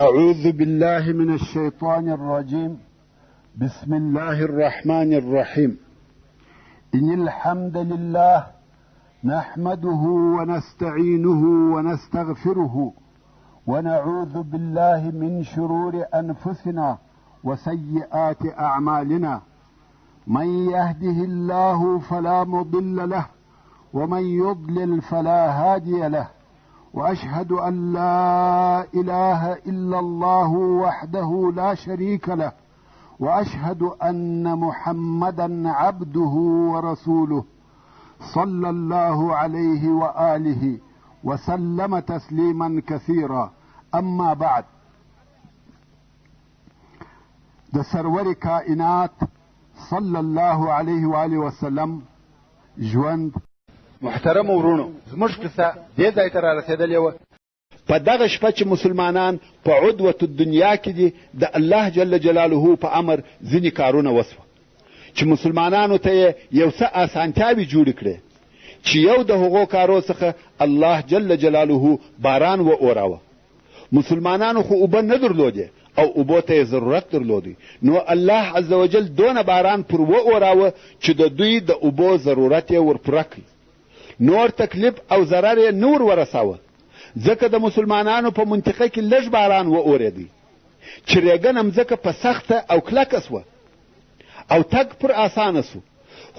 أعوذ بالله من الشيطان الرجيم. بسم الله الرحمن الرحيم. إن الحمد لله نحمده ونستعينه ونستغفره ونعوذ بالله من شرور أنفسنا وسيئات أعمالنا. من يهده الله فلا مضل له ومن يضلل فلا هادي له، وأشهد أن لا إله إلا الله وحده لا شريك له، وأشهد أن محمدا عبده ورسوله صلى الله عليه وآله وسلم تسليما كثيرا. أما بعد، د سرور کائنات صلی الله علیه و آله وسلم ژوند. محترم ورونو، زموږ قصه دې ځای ته رارسېدلې وه. په دغه شپه چې مسلمانان په عدوة الدنیا کې دي، د الله جل جلاله په امر ځینې کارونه وسوه چې مسلمانانو ته یې یو څه اسانتیاوې جوړې کړې، چې یو د هغو کارو څخه الله جل جلاله باران واوراوه. مسلمانانو خو اوبه نه درلودې او اوبو ته یې ضرورت درلودی، نو الله عز وجل دونه باران پر واوراوه چې د دوی د اوبو ضرورت یې ورپوره کړي. نور تکلیف او ضرر یې نور ورساوه، ځکه د مسلمانانو په منطقه کې لږ باران واورېدی چې ریګنه مځکه په سخته او کلکه سوه او تګ پر اسانه سو.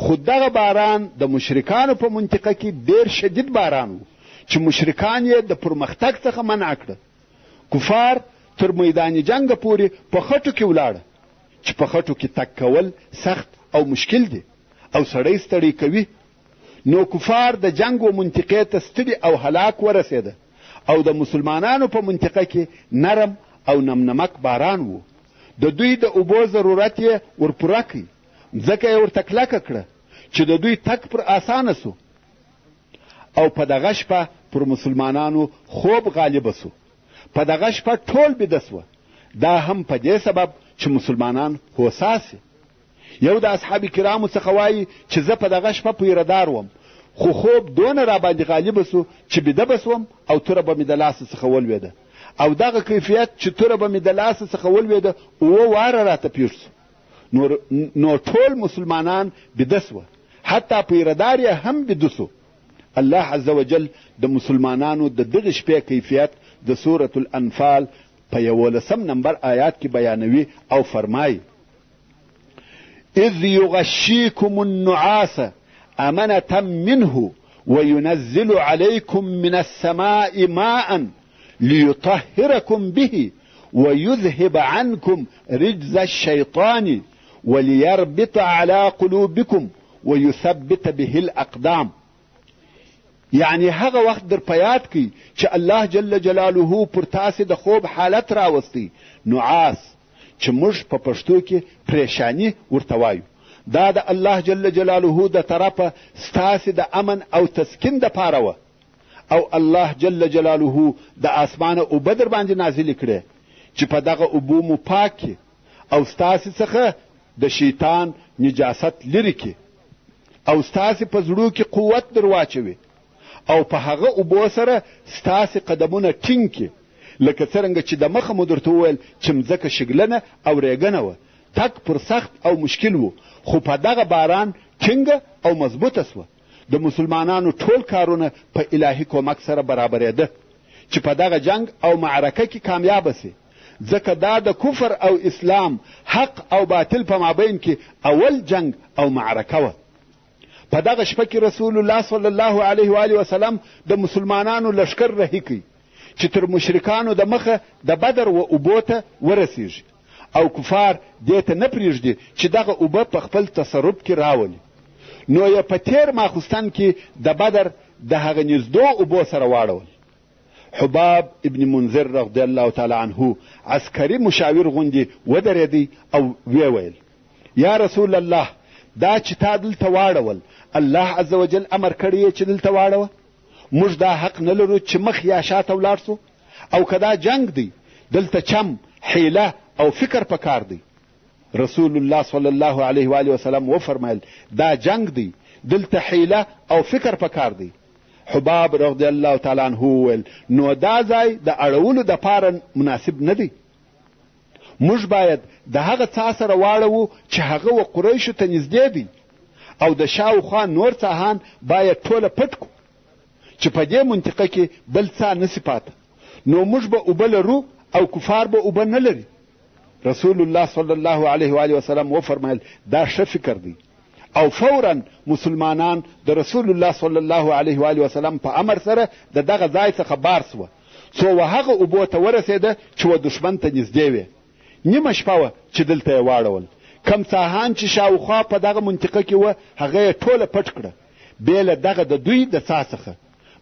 خو دغه باران د مشرکانو په منطقه کې ډېر شدید باران و چې مشرکان یې د پرمختګ څخه منع کړه. کفار تر میدان جنګ پورې په خټو کې ولاړه، چې په خټو کې تګ کول سخت او مشکل دی او سړی ستړی کوي. نو کفار د جنگ و منطقې ته ستړي او هلاک ورسېده، او د مسلمانانو په منطقه کې نرم او نمنمک باران و. د دوی د اوبو ضرورت یې ورپوره کړي، ځکه یې ورته کلکه کړه چې د دوی تګ پر اسانه سو. او په دغه شپه پر مسلمانانو خوب غالبه سو. په دغه شپه ټول بیده سوه، دا هم په دې سبب چې مسلمانان هوسا سي. یو د اصحاب کرامو څخه وایي چې زه په دغه شپه پیردار وم، خو خوب دونه راباندې غالبه سو چې بیده به سوم او توره به مې د لاسه څخه ولوېده. او دغه کیفیت چې توره به مې د لاسه څخه ولوېده 7 واره راته پېښ سو. نو ټول مسلمانان بیده سوه، حتی پیردار یې هم بیده سو. الله عز وجل د مسلمانانو د دغه شپې کیفیت د سورة الانفال په 11 نمبر آیات کې بیانوي او فرمایي: اذ یغشیکم النعاس امنة منه وينزل عليكم من السماء ماء ليطهركم به ويذهب عنكم رجز الشيطان وليربط على قلوبكم ويثبت به الاقدام. یعنی هغه وخت در پیاد کی چې الله جل جلاله پر تاسې د خوب حالت راوستی، نعاس چې موږ په پښتو کې پریشانی ورته وایو. دا د الله جل جلاله د طرفه ستاسې د امن او تسکین دپاره وه، او الله جل جلاله د اسمانه اوبه در باندې نازلې کړې چې په دغه اوبو مو پاک کړي او ستاسې څخه د شیطان نجاست لرې کړي او ستاسې په زړو کې قوت در واچوي او په هغه اوبو سره ستاسې قدمونه ټینګ کړي. لکه څرنګه چې د مخه مو درته وویل چې مځکه شګلنه او ریګنه وه، تګ پر سخت او مشکل و، خو په دغه باران ټینګه او مضبوطه سوه. د مسلمانانو ټول کارونه په الهي کومک سره برابرېده چې په دغه جنگ او معرکه کې کامیابه سي، ځکه دا د کفر او اسلام، حق او باطل په مابین کې اول جنگ او معرکه وه. په دغه شپه کې رسول الله صلی الله علیه و آله وسلم د مسلمانانو لشکر رهي کوي چې تر مشرکانو د مخه د بدر و اوبو ته ورسیږي، او کفار دې ته نه پرېږدي چې دغه اوبه په خپل تصرف کې راولي. نو یې په تیر ماخوستن کې د بدر د هغه نږدو اوبو سره واړول. حباب ابن منذر رضی الله تعالی عنه عسکري مشاور غوندې ودرېدی او ویې ویل: یا رسول الله، دا چې تا دلته واړول، الله عز وجل امر کړی چې دلته واړوه؟ موږ دا حق نه لرو چې مخ یا شاته ولاړ سو؟ او که دا جنگ دی، دلته چم، حیله او فکر پکار دی. رسول الله صلی الله علیه و آله وسلم وفرمایل: دا جنگ دی، دلته حیله او فکر پکار دی. حباب رضی الله تعالی عنه وویل نو دا ځای د اړولو دپاره مناسب نه دی. موږ باید د هغه څا سره واړوو چې هغه و قریشو ته نږدې دی او د شاوخوا نور څاهان باید ټوله پټ کړو چې په دې منطقه کې بل څا نسي پاته، نو موږ به اوبه لرو او کفار به اوبه نه لري. رسول الله صلی الله علیه و آله وسلم وفرمایل دا ښه فکر دی او فورا مسلمانان د رسول الله صلی الله علیه و آله وسلم په امر سره د دغه ځای څخه بار سوه څو هغه اوبو ته ورسېده چې و دښمن ته نږدې وې. نیمه شپه وه چې دلته یې واړول. کم څاهان چې شاوخوا په دغه منطقه کې وه هغه یې ټوله پټ کړه بې له دغه د دوی د څا څخه.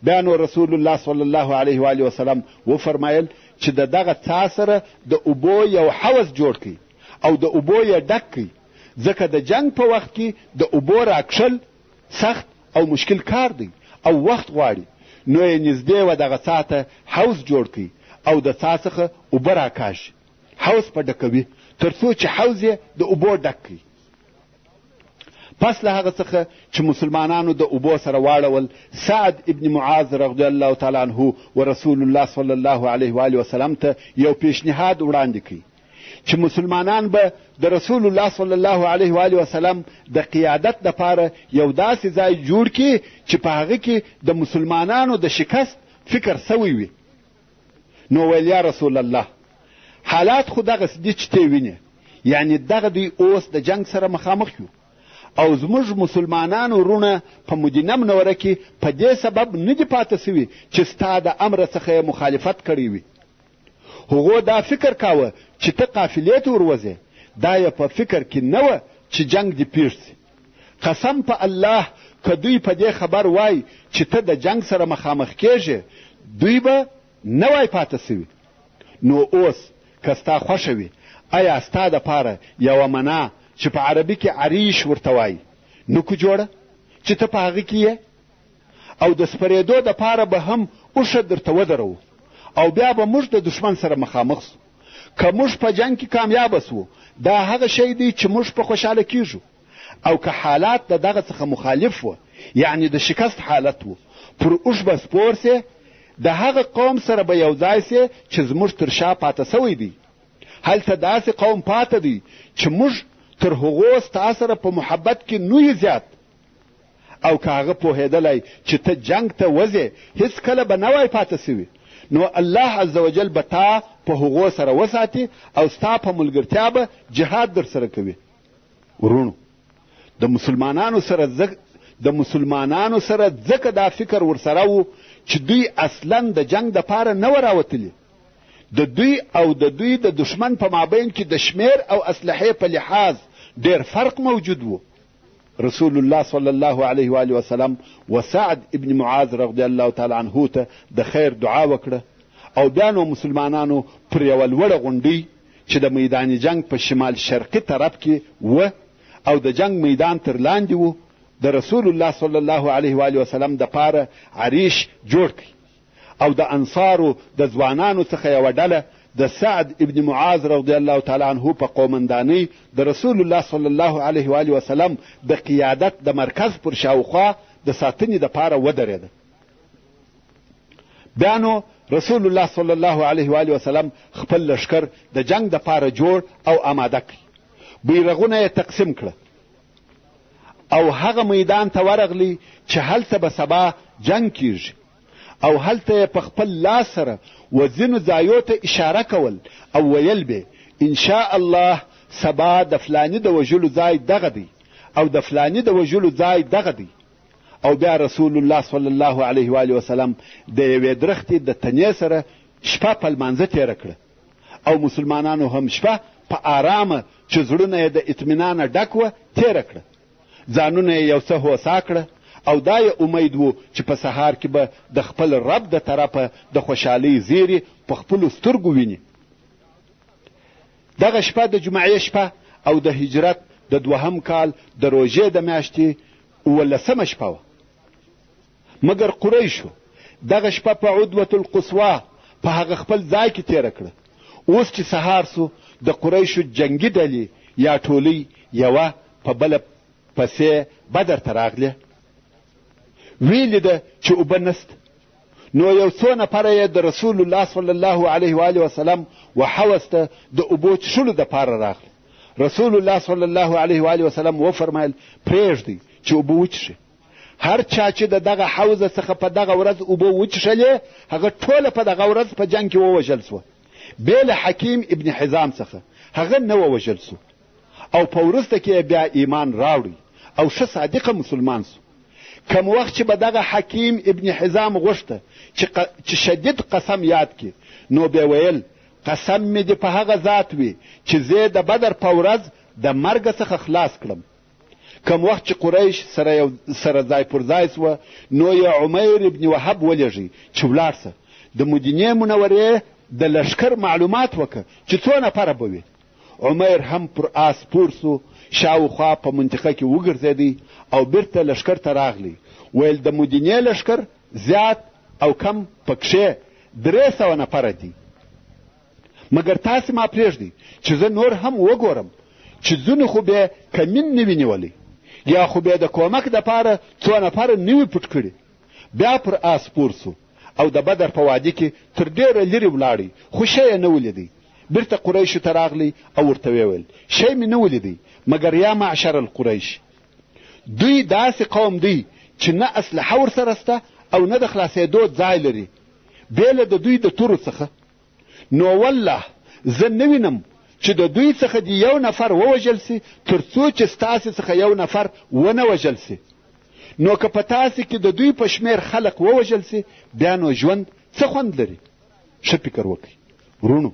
بیا نو رسول الله صلی الله علیه و آله وسلم وفرمایل چې د دغه څا سره د اوبو یو حوض جوړ کړي او د اوبو یې ډک کړي، ځکه د جنگ په وخت کې د اوبو راکشل سخت او مشکل کار دی او وخت غواړي. نو یې نږدې وه دغه څا ته حوض جوړ کړي او د څا څخه اوبه راکاشي، حوض په ډکوي تر څو چې حوض یې د اوبو ډک کړي. پس له هغه څخه چې مسلمانانو د اوبو سره واړول، سعد ابن معاذ رضی الله تعالی عنه و رسول الله صلی الله علیه و آله وسلم ته یو پیشنهاد وړاندې کړي چې مسلمانان به د رسول الله صلی الله علیه و آله وسلم د قیادت دپاره یو داسې ځای جوړ کړي چې په هغه کې د مسلمانانو د شکست فکر سوی وي. نو ویل یا رسول الله حالات خو دغسې دي چې ته وینې، یعنی دغه دوی اوس د جنگ سره مخامخ یو او زموږ مسلمانانو وروڼه په مدینه منوره کې په دې سبب نه دي پاته سوي چې ستا د امره څخه یې مخالفت کړی وي. هغو دا فکر کاوه چې ته قافلې ته وروځې، دا یې په فکر کې نه وه چې جنگ دې پیښ سي. قسم په الله که دوی په دې خبر وای چې ته د جنگ سره مخامخ کېږې دوی به نه وای پاته سوي. نو اوس که ستا خوښه وي آیا ستا دپاره یوه منا چې په عربي کې عریش ورته وایي نو کو جوړه چې ته په هغه کې یې او د سپرېدو دپاره به هم اوښه درته ودرو او بیا به موږ د دښمن سره مخامخ سو. که موږ په جنگ کې کامیابه سو دا هغه شی دی چې موږ په خوشحاله کیږو، او که حالات د دغه څخه مخالف و یعنی د شکست حالت و پر اوښ به سپور سې د هغه قوم سره به یو ځای سې چې زموږ تر شا پاته سوی دی. هلته داسې قوم پاته دی چې موږ تر هغو ستا سره په محبت کې نوی زیات، او که هغه پوهېدلی چې ته جنگ ته وځې هېڅکله به نه وای پاته سوي، نو الله عز وجل به تا په هغو سره وساتي او ستا په ملګرتیا به جهاد در سره کوي. ورونو د مسلمانانو سره ځکه دا فکر ورسره و چې دوی اصلا د جنگ دپاره نه و راوتلي. د دوی او د دوی د دشمن په مابین کې د شمیر او اسلحې په لحاظ ډېر فرق موجود و. رسول الله صلی الله علیه و آله وسلم و سعد ابن معاذ رضی الله تعالی عنه ته د خیر دعا وکړه او بیا نو مسلمانانو پر یوه لوړه غونډۍ چې د میدان جنگ په شمال شرقي طرف کې و او د جنگ میدان تر لاندې و د رسول الله صلی الله علیه و آله وسلم دپاره عریش جوړ کړي او د انصارو د ځوانانو څخه یوه ډله د سعد ابن معاذ رضی الله تعالی عنه په قومندانۍ د رسول الله صلی الله علیه و آله وسلم د قیادت د مرکز پر شاوخوا د ساتنې دپاره ودرېده. بیا نو رسول الله صلی الله علیه و آله وسلم خپل لشکر د جنگ دپاره جوړ او آماده کړي، بیرغونه یې تقسیم کړه او هغه میدان ته ورغلی چې هلته به سبا جنگ کیږي او هلته په خپل لاس سره و ځینو ځایو ته اشاره کول او ویل به ان شاء الله سبا د فلاني د وژلو ځای دغه دی او د فلاني د وژلو ځای دغه دی. او بیا رسول الله صلی الله علیه و آله وسلم د یوې درختې د تنې سره شپه په لمانځه تېره کړه او مسلمانانو هم شپه په آرامه چې زړونه یې د اطمینانه ډک وه تېره کړه. ځانونه یې یو څه هوسا کړه او دا یې امید و چې په سهار کې به د خپل رب د طرفه د خوشحالۍ زیري په خپلو سترګو ویني. دغه شپه د جمعې شپه او د هجرت د 2 کال د روژې د میاشتې 18 شپه وه. مګر قریشو دغه شپه په عدوة القصوا په هغه خپل ځای کې تېره کړه. اوس چې سهار سو د قریشو جنگي ډلې یا ټولۍ یوه په بله پسې بدر ته راغلې. ویلې ده چې اوبه نسته. نو یو څو نفره یې د رسول الله صلی الله علیه و آله وسلم و حوض ته د اوبو څښلو دپاره راغله. رسول الله صلی الله علیه و آله وسلم وفرمایل پرېږدئ چې اوبه وڅښي. هر چا چې د دغه حوض څخه په دغه ورځ اوبه وڅښلې هغه ټوله په دغه ورځ په جنګ کې ووژل سوه، بې له حکیم ابن حزام څخه هغه نه ووژل سو، او په وروسته کې بیا ایمان راوړی او ښه صادقه مسلمان سو. کم وخت چې به دغه حکیم ابن حزام غوښته چې شدید قسم یاد کړي، نو بیا ویل قسم مې دې په هغه ذات وي چې زه د بدر په ورځ د مرګ څخه خلاص کړم. کم وخت چې قریش سره ځای پر ځای سوه، نو یې عمیر ابن وهب ولېږئ چې ولاړ سه د مدینې منورې د لښکر معلومات وکړه چې څو نفره به وي. عمیر هم پر آس پور سو، شاوخوا په منطقه کې وګرځېدی او بیرته لښکر ته راغلی. ویل د مدینې لښکر زیات او کم پکښې 300 نفره دي، مګر تاسې ما پرېږدئ چې زه نور هم وګورم چې ځینې خو به کمین نه وي نیولی، یا خو به د کومک دپاره څو نفره نه وي پټ کړي. بیا پر آس پور سو او د بدر په وادي کې تر ډېره لرې ولاړی، خو شی یې نه ولیدی. بیرته قریشو ته راغلی او ورته ویل شی مې نه ولیدی، مګر یا معشر القریش، دوی داسې قوم دی چې نه اسلحه ورسره سته او نه د خلاصېدو ځای لري بېله د دوی د تورو څخه. نو والله زه نه وینم چې د دوی څخه دی یو نفر ووژل سي تر څو چې ستاسې څخه یو نفر ونه وژل سي. نو که په تاسې کې د دوی په شمېر خلق ووژل سي، بیا نو ژوند څه خوند لري؟ ښه فکر وکړئ ورونو.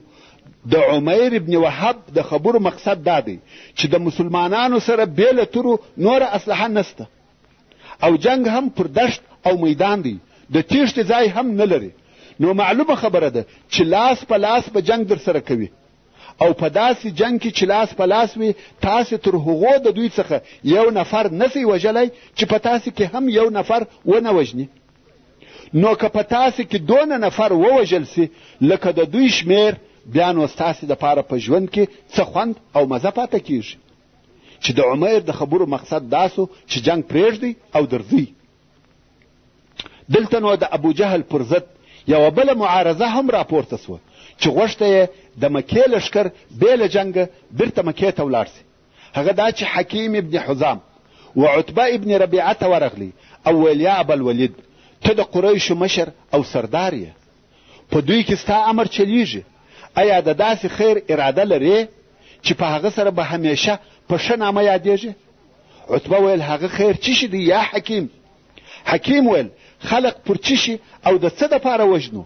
د عمیر ابن وهب د خبرو مقصد دا دی چې د مسلمانانو سره بېله تورو نوره اسلحه نسته، او جنگ هم پر دشت او میدان دی، د تیښتې ځای هم نه لري. نو معلومه خبره ده چې لاس په لاس به جنگ در سره کوي، او په داسې جنگ کې چې لاس په لاس وي، تاسې تر هغو د دوی څخه یو نفر نسئ وژلی چې په تاسې کې هم یو نفر ونه وژني. نو که په تاسې کې 2 نفر ووژل سي لکه د دوی شمېر، بیا نو ستاسې دپاره په ژوند کې څه خوند او مزه پاته کیږي. چې د عمیر د خبرو مقصد دا سو چې جنگ پرېږدئ او درځئ. دلته نو د ابو جهل پر ضد یوه بله معارضه هم راپورته سوه چې غوښته یې د مکې لښکر بې له جنګه بیرته مکې ته ولاړ سي. هغه دا چې حکیم ابن حزام و عتبه ابن ربیعه ته ورغلی او ویل یا ابوالولید، ته د قریشو مشر او سردار یې، په دوی کې ستا امر چلیږي. آیا د داسې خیر اراده لرې چې په هغه سره به همیشه په ښه نامه یادېږي؟ عتبه ویل هغه خیر څه شي دی یا حکیم؟ حکیم ویل خلق پر څه شي او د څه دپاره وژنو؟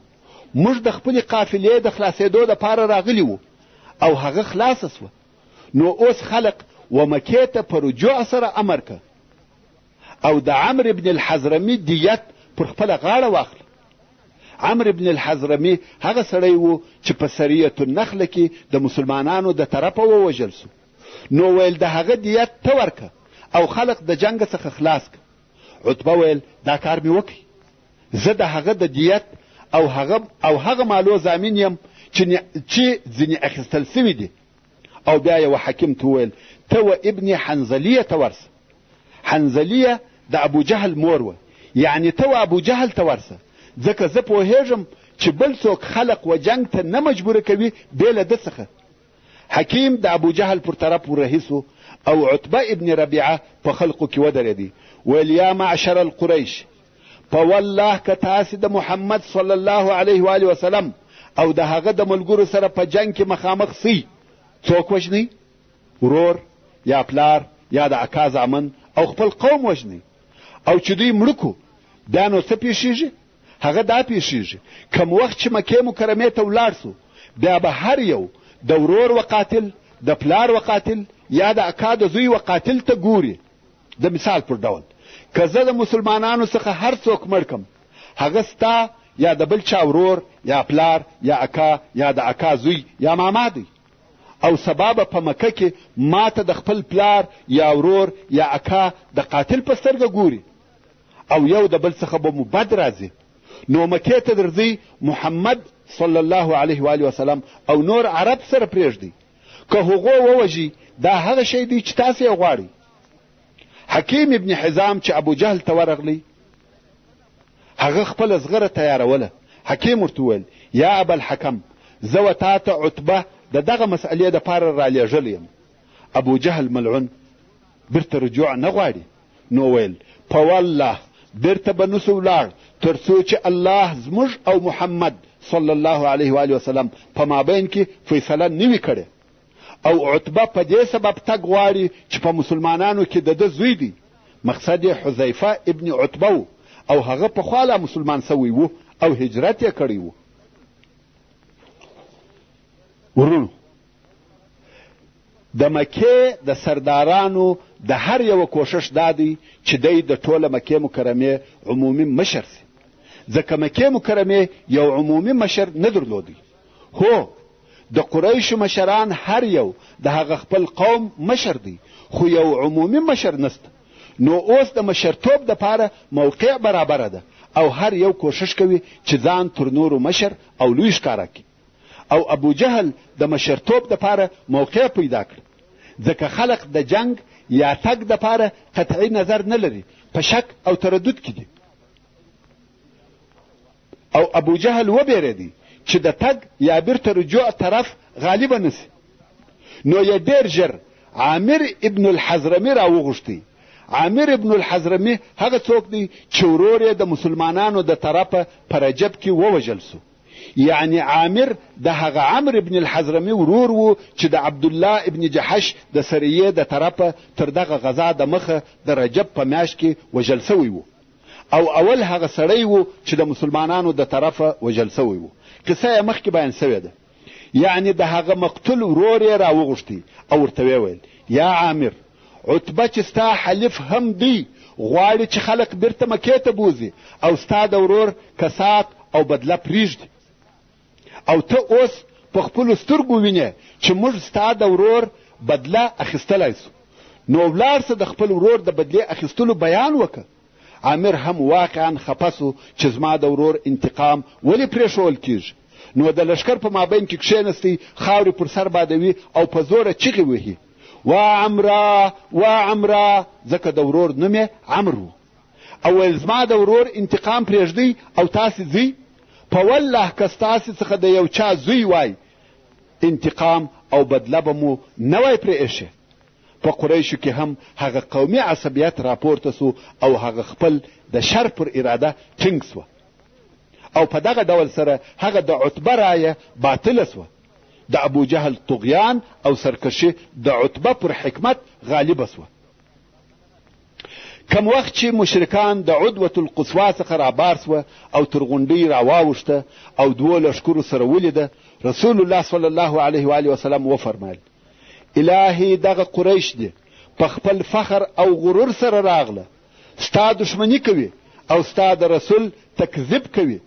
موږ د خپلې قافلې د خلاصېدو دپاره راغلي وو او هغه خلاصه سوه. نو اوس خلق و مکې ته په رجوع سره امر که او د عمرو بن الحضرمي دیت پر خپله غاړه واخله. عمرو بن الحضرمي هغه سړی و چې په سریة النخله کې د مسلمانانو د طرفه ووژل سو. نو ویل د هغه دیت ته ورکه او خلق د جنګ څخه خلاص که. عتبه ویل دا کار مې وکړي، زه د هغه د دیت او هغه مالو ضامن یم چې ځینې اخیستل سوي دي. او بیا یو حکیم ته وویل ته و ابن حنظلیه ته ورسه. حنظلیه د ابو جهل مور وه، یعنی ته و ابو جهل ته ورسه، ځکه زه پوهېږم چې بل څوک خلق و جنگ ته نه مجبوره کوي بې له ده څخه. حکیم د ابو جهل پر طرف ورهي سو او عتبه ابن ربیعه په خلقو کې ودرېدی. ویل یا معشر القریش، په والله که تاسې د محمد صلی الله علیه و آله وسلم او د هغه د ملګرو سره په جنگ کې مخامخ سئ، څوک وژنئ؟ ورور یا پلار یا د اکا زامن او خپل قوم وژنئ. او چې دوی مړه کړو، بیا نو څه پیښیږي؟ هغه دا پیښیږي کم وخت چې مکې مکرمې ته ولاړ سو، بیا به هر یو د ورور و قاتل، د پلار و قاتل یا د اکا د زوی و قاتل ته ګوري. د مثال پر ډول که زه د مسلمانانو څخه هر څوک مړ کم، هغه ستا یا د بل چا ورور یا پلار یا اکا یا د اکا زوی یا ماما دی. او سبا به په مکه کې ما ته د خپل پلار یا ورور یا اکا د قاتل په سترګه ګوري، او یو د بل څخه به مو بد راځي. نو مکې ته درځئ، محمد صلی الله علیه و آله وسلم او نور عرب سره پرېږدئ. که هغو ووژي، دا هغه شی دی چې تاسې یې غواړئ. حکیم ابن حزام چې ابو جهل ته ورغلی هغه خپله زغره تیاروله. حکیم ورته وویل یا ابوالحکم زه و تا ته عتبه د دغه مسئلې دپاره رالیږلی یم. ابو جهل ملعون بیرته رجوع نه غواړي. نو ویل په والله بیرته به نسو ولاړ تر څو چې الله زموږ او محمد صلی الله علیه و وسلم په مابین کې فیصله نه وي کړې. او عتبه په دې سبب تګ غواړي چې په مسلمانانو کې د ده زوی دی. مقصد یې حذیفه ابن عتبه و او هغه پخوا لا مسلمان سوی و او هجرت یې کړی و. ورونو د مکې د سردارانو د هر یوه کوشش دا دی چې دی د ټوله مکې مکرمې عمومي مشر سي، ځکه مکې مکرمې یو عمومي مشر نه درلودی. هو د قریشو مشران هر یو د هغه خپل قوم مشر دی، خو یو عمومي مشر نسته. نو اوس د مشرتوب دپاره موقع برابره ده او هر یو کوشش کوي چې ځان تر نورو مشر او لوی ښکاره کړي. او ابو جهل د مشرتوب دپاره موقع پیدا کړ، ځکه خلق د جنگ یا تګ دپاره قطعي نظر نه لري، په شک او تردد کې دي. او ابو جهل وبېرېدی چې د تګ یا بیرته رجوع طرف غالبه نسي. نو یې ډېر ژر عامر ابن الحضرمي راوغوښتی. عامر ابن الحضرمي هغه څوک دی چې ورور یې د مسلمانانو د طرفه په رجب کې ووژل سو. یعنی عامر د هغه عمر ابن الحضرمي ورور و چې د عبدالله ابن جحش د سریې د طرفه تر دغه غزا د مخه د رجب په میاشت کې وژل سوی و. او اول هغه سړی و چې د مسلمانانو د طرفه وژل سوی و. قصه یې مخکې بیان سوې ده. یعنی د هغه مقتول ورور یې راوغوښتی او ورته ویل یا عامر عتبه چې ستا حلیف هم دی، غواړي چې خلق بیرته مکې ته بوځي او ستا د ورور کسات او بدله پرېږدي. او ته اوس په خپلو سترګو وینې چې موږ ستا د ورور بدله اخیستلی سو. نو ولاړ سه د خپل ورور د بدلې اخیستلو بیان وکړه. عامر هم واقعا خفه سو چې زما د ورور انتقام ولې پرېښول کېږي. نو د لښکر په مابین کې کښېنستی، خاورې پر سر بادوي او په زوره چغې وهي وا عمره وا عمره، ځکه د ورور نوم یې عمر و. او ویل زما د ورور انتقام پرېږدئ او تاسې ځئ. په والله که ستاسې څخه د یو چا زوی وای انتقام او بدله به مو نه وای پرې ایښې. په قریشو کې هم هغه قومي عصبیت راپورته سو او هغه خپل د شر پر اراده ټینګ سوه. او په دغه ډول سره هغه د عتبه رایه باطله سوه. د ابو جهل طغیان او سرکشي د عتبه پر حکمت غالبه سوه. کم وخت چې مشرکان د عدوة القصوا څخه رابار سوه او تر غونډۍ راواوښته او دوو لښکرو سره ولیده، رسول الله صلی الله علیه و وسلم وفرمایل الهي دغه قریش دی په خپل فخر او غرور سره راغله، ستا دشمنی کوي او ستا د رسول تکذیب کوي.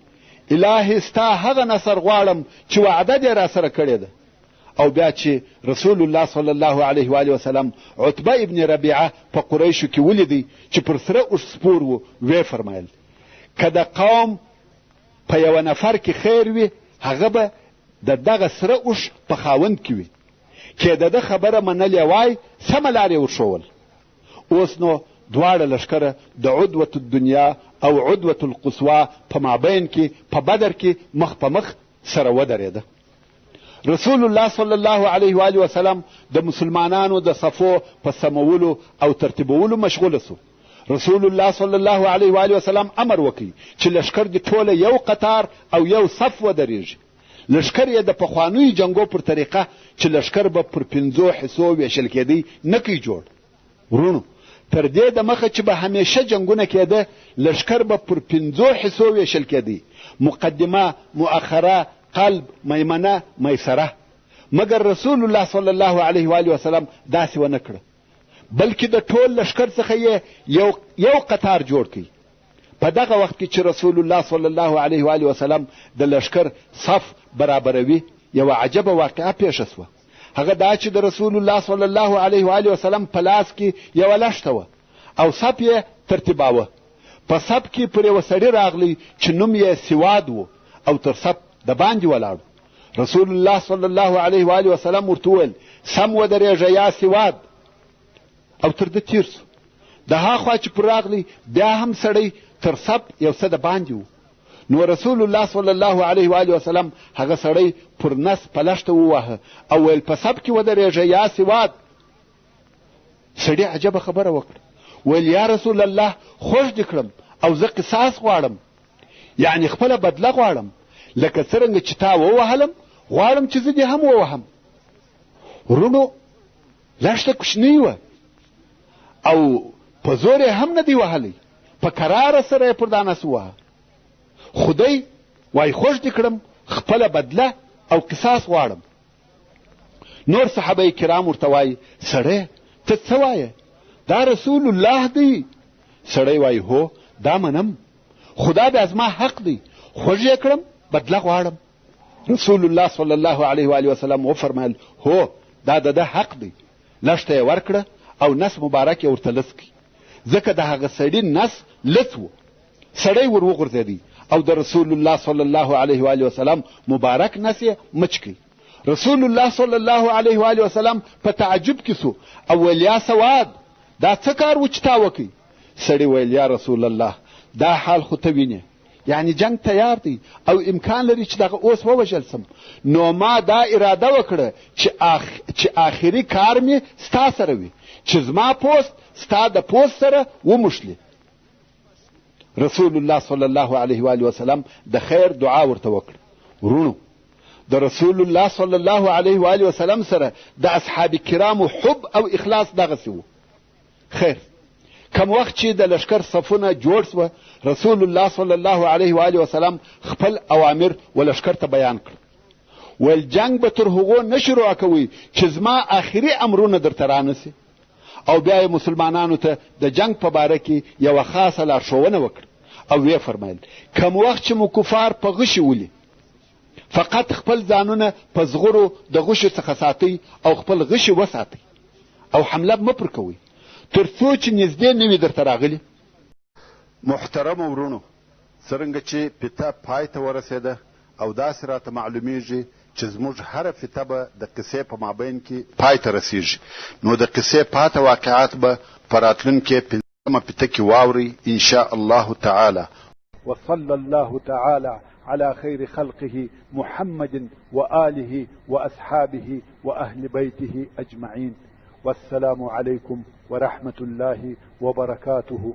الهي ستا هغه نصر غواړم چې وعده دې را سره کړې ده. او بیا چې رسول الله صلی الله علیه و وسلم عتبه ابن ربیعه په قریشو کې ولیدی چې پر سره اوښ سپور و، وی فرمایل که د قوم په یوه نفر کې خیر وي هغه به د دغه سره اوښ په خاوند کې وي. که د ده خبره منلې وای سمه لار یې ورښول. اوس نو دواړه لښکره د عدوة الدنیا او عدوة القصوا په مابین کې په بدر کې مخ په مخ سره ودرېده. رسول الله صلی الله علیه و وسلم د مسلمانانو د صفو په سمولو او ترتیبولو مشغوله سو. رسول الله صلی الله علیه و وسلم امر وکړي چې لښکر دې ټوله یو قطار او یو صف ودرېږي. لښکر یې د پخوانیو جنګو پر طریقه چې لښکر به پر 5 حصو ویشل کېدی نه کوي جوړ. ورونو تر دې د مخه چې به همیشه جنګونه کېده، لښکر به پر 5 حصو ویشل کېدی: مقدمه، مؤخره، قلب، میمنه، میسره. مګر رسول الله صلی الله علیه و وسلم داسې ونه کړه، بلکې د ټول لښکر څخه یې یو قطار جوړ کړي. په دغه وخت کې چې رسول الله صلی الله علیه و وسلم د لښکر صف برابروي، یوه عجبه واقعه پیښه سوه. هغه دا چې د رسول الله صلی الله علیه و وسلم په لاس کې یوه لښته وه او صف یې ترتیباوه. په صف کې پر یوه سړي راغلی چې نوم یې سواد و او تر صف د باندې ولاړ. رسول الله صلی الله علیه و وسلم ورته وویل سم ودرېږه یا سواد، او تر ده تیر سو. د هاخوا چې پر راغلی بیا هم سړی تر سب یو څه د باندې و. نو رسول الله صلی الله علیه و آله وسلم هغه سړی پر نس په لښته وواهه او ویل په سب کې ودرېږه یا سواد. سړي عجبه خبره وکړه، ویل یا رسول الله خوږ دې کړم او زه قصاص غواړم، یعنی خپله بدله غواړم، لکه څرنګه چې تا ووهلم غواړم چې زه دې هم ووهم. ورونو لښته کوچنۍ وه او په زور یې هم نه دی وهلی، په کراره سره یې پر دا نس ووهه. خدای وای خوږ دې کړم، خپله بدله او قصاص غواړم. نور صحابه کرام ورته وایي سړی ته څه وایې؟ دا رسول الله دی. سړی وایي هو دا منم، خدا بیا زما حق دی، خوږ یې کړم بدله غواړم. رسول الله صلی الله علیه و آله وسلم وفرمایل هو دا د ده حق دی. لښته یې ورکړه او نس مبارک یې ورته لڅ کړي، ځکه د هغه سړي نس لڅ و. سړی ور وغورځېدی او د رسول الله صلی الله علیه و آله وسلم مبارک نس یې مچ کړي. رسول الله صلی الله علیه و آله وسلم په تعجب کې سو او ویل یا سواد دا څه کار و چې تا وکړي؟ سړي ویل یا رسول الله دا حال خو ته وینې، یعنی جنگ تیار دی او امکان لري چې دغه اوس ووژل سم، نو ما دا اراده وکړه چې آخري کار مې ستا سره وي، چې زما پوست ستا د پوست سره وموښلي. رسول الله صلی الله علیه و آله وسلم د خیر دعا ورته وکړه. ورونو د رسول الله صلی الله علیه و آله وسلم سره د اصحاب کرامو حب او اخلاص دغسې و. خیر کم وخت چې د لشکر صفونه جوړ سوه، رسول الله صلی الله علیه و آله وسلم خپل اوامر و لشکر ته بیان کړ. ویل جنگ به تر هغو نه شروع کوئ چې زما آخري امرونه درته رانسي. او بیا یې مسلمانانو ته د جنگ په باره کې یوه خاصه لارښوونه وکړه او ویې فرمایل کم وخت چې مو کفار په غشي ولي، فقط خپل ځانونه په زغرو د غشو څخه ساتئ او خپل غشي وساتئ او حمله مه پر کوئ تر څو چې نږدې نه وي درته راغلي. محترم ورونو، څرنګه چې پیته پای ته ورسېده او داسې راته معلومیږي چې زموږ هره فتنه به د قصې په مابین کې پای ته رسیږي، نو د قصې پاته واقعات به په راتلونکې پنځمه فتنه کې واورئ ان شاء الله تعالی. وصلى الله تعالى على خير خلقه محمد وآله وأصحابه وأهل بيته أجمعين. والسلام عليكم ورحمة الله وبركاته.